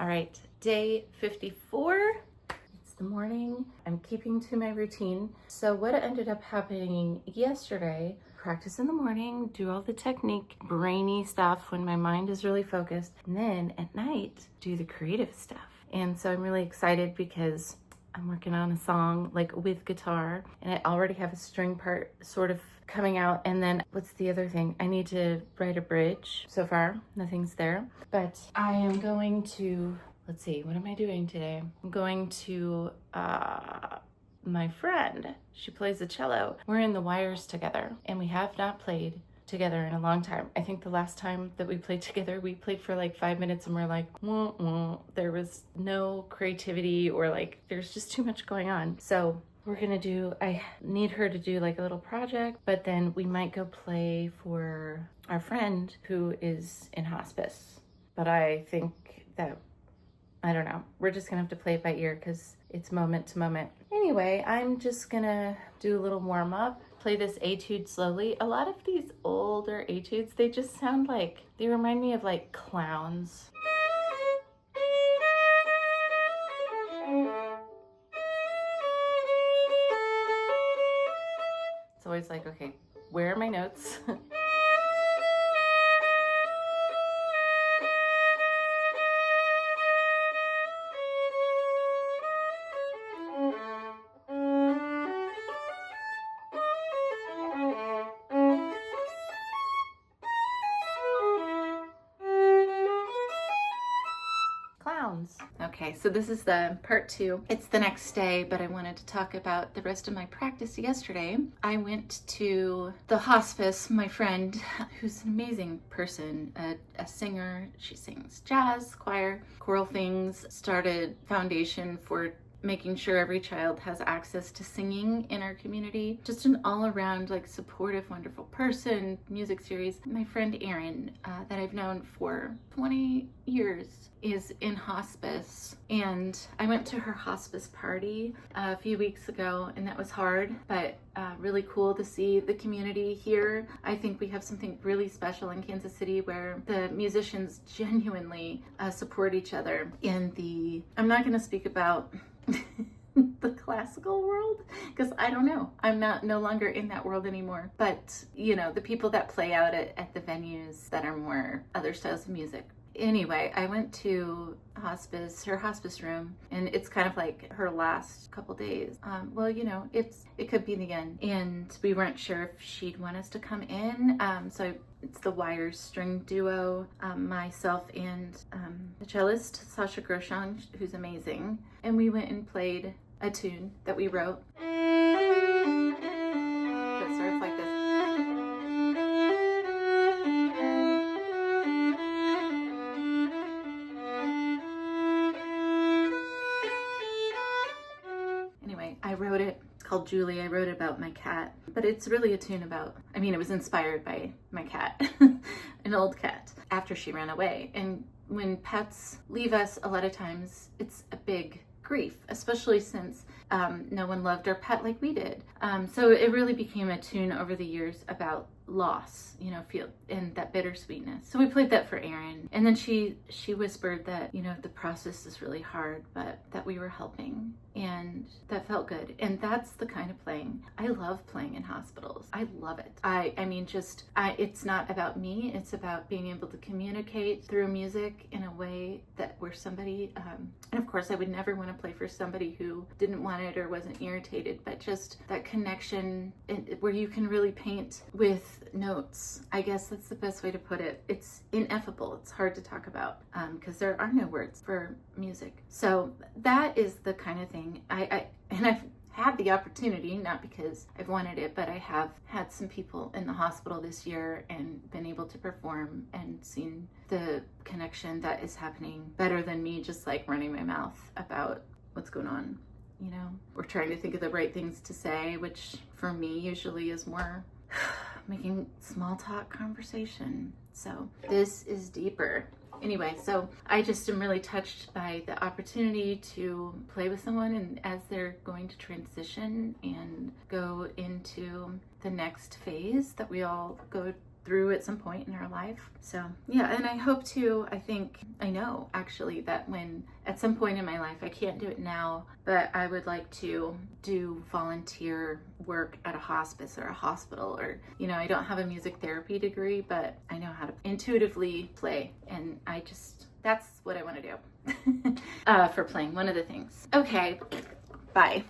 right, day 54. It's the morning. I'm keeping to my routine. So what ended up happening yesterday, practice in the morning, do all the technique, brainy stuff when my mind is really focused, and then at night, do the creative stuff. And so I'm really excited because I'm working on a song like with guitar, and I already have a string part sort of coming out. And then what's the other thing? I need to write a bridge. So far, nothing's there, but I am going to, let's see, what am I doing today? I'm going to, my friend, she plays the cello. We're in the Wires together, and we have not played together in a long time. I think the last time that we played together, we played for like 5 minutes and we're like, wah, wah. There was no creativity, or like, there's just too much going on. So we're gonna do, I need her to do like a little project, but then we might go play for our friend who is in hospice. But I think that, I don't know, we're just gonna have to play it by ear because it's moment to moment. Anyway, I'm just gonna do a little warm up, play this etude slowly. A lot of these older etudes, they just sound like, they remind me of like clowns. It's always like, okay, where are my notes? Okay, so this is the part 2. It's the next day, but I wanted to talk about the rest of my practice yesterday. I went to the hospice. My friend, who's an amazing person, a singer, she sings jazz, choir, choral things, started foundation for making sure every child has access to singing in our community. Just an all-around like supportive, wonderful person. Music series. My friend Erin, that I've known for 20 years, is in hospice, and I went to her hospice party a few weeks ago, and that was hard, but really cool to see the community here. I think we have something really special in Kansas City where the musicians genuinely support each other in the, I'm not going to speak about the classical world because I don't know, I'm no longer in that world anymore, but you know, the people that play out at the venues that are more other styles of music. Anyway, I went to hospice, her hospice room, and it's kind of like her last couple days. Well, you know, it could be the end, and we weren't sure if she'd want us to come in. So it's the Wires string duo, myself and the cellist Sasha Groshon, who's amazing, and we went and played a tune that we wrote that starts like this. I wrote it. It's called Julie. I wrote it about my cat, but it's really a tune about, I mean, it was inspired by my cat, an old cat, after she ran away. And when pets leave us, a lot of times it's a big grief, especially since no one loved our pet like we did. So it really became a tune over the years about loss, you know, feel, and that bittersweetness. So we played that for Erin, and then she whispered that, you know, the process is really hard, but that we were helping, and that felt good. And that's the kind of playing I love, playing in hospitals. I love it. I mean, it's not about me. It's about being able to communicate through music in a way that where somebody, and of course I would never want to play for somebody who didn't want it or wasn't irritated, but just that connection where you can really paint with notes. I guess that's the best way to put it. It's ineffable. It's hard to talk about because there are no words for music. So that is the kind of thing and I've had the opportunity, not because I've wanted it, but I have had some people in the hospital this year and been able to perform and seen the connection that is happening better than me just like running my mouth about what's going on. You know, we're trying to think of the right things to say, which for me usually is more making small talk conversation. So this is deeper. Anyway, so I just am really touched by the opportunity to play with someone, and as they're going to transition and go into the next phase that we all go through at some point in our life. So yeah, and I hope to, I know actually that when at some point in my life, I can't do it now, but I would like to do volunteer work at a hospice or a hospital, or, you know, I don't have a music therapy degree, but I know how to intuitively play, and that's what I want to do for playing, one of the things. Okay, bye.